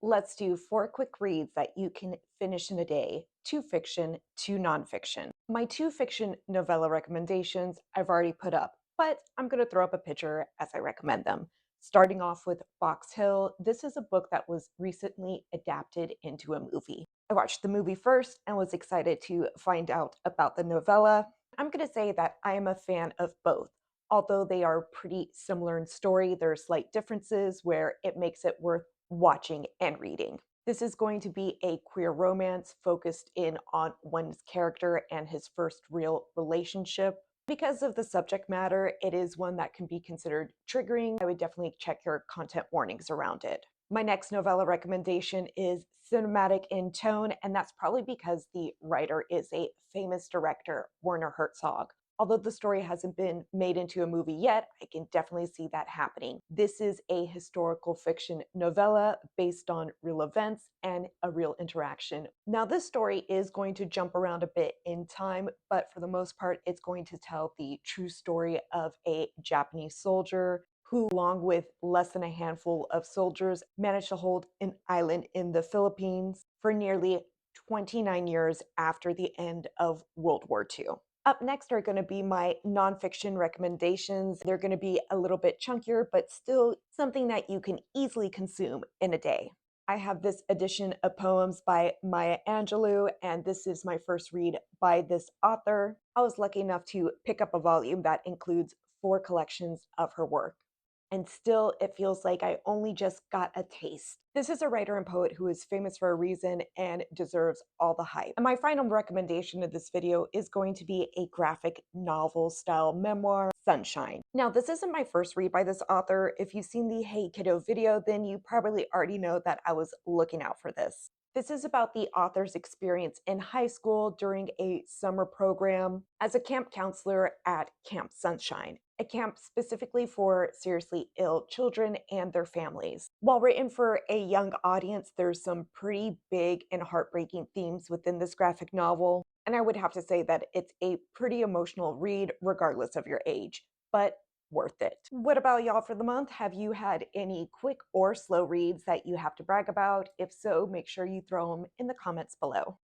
Let's do 4 quick reads that you can finish in a day: 2 fiction, 2 nonfiction. My 2 fiction novella recommendations I've already put up, but I'm going to throw up a picture as I recommend them. Starting off with Box Hill, this is a book that was recently adapted into a movie. I watched the movie first and was excited to find out about the novella. I'm going to say that I am a fan of both. Although they are pretty similar in story, there are slight differences where it makes it worth watching and reading. This is going to be a queer romance focused in on one's character and his first real relationship. Because of the subject matter, it is one that can be considered triggering. I would definitely check your content warnings around it. My next novella recommendation is cinematic in tone, and that's probably because the writer is a famous director, Werner Herzog. Although the story hasn't been made into a movie yet, I can definitely see that happening. This is a historical fiction novella based on real events and a real interaction. Now, this story is going to jump around a bit in time, but for the most part, it's going to tell the true story of a Japanese soldier who, along with less than a handful of soldiers, managed to hold an island in the Philippines for nearly 29 years after the end of World War II. Up next are going to be my nonfiction recommendations. They're going to be a little bit chunkier, but still something that you can easily consume in a day. I have this edition of poems by Maya Angelou, and this is my first read by this author. I was lucky enough to pick up a volume that includes 4 collections of her work. And still, it feels like I only just got a taste. This is a writer and poet who is famous for a reason and deserves all the hype. And my final recommendation of this video is going to be a graphic novel style memoir, Sunshine. Now, this isn't my first read by this author. If you've seen the Hey Kiddo video, then you probably already know that I was looking out for this. This is about the author's experience in high school during a summer program as a camp counselor at Camp Sunshine, a camp specifically for seriously ill children and their families. While written for a young audience, there's some pretty big and heartbreaking themes within this graphic novel, and I would have to say that it's a pretty emotional read regardless of your age, but worth it. What about y'all for the month? Have you had any quick or slow reads that you have to brag about? If so, make sure you throw them in the comments below.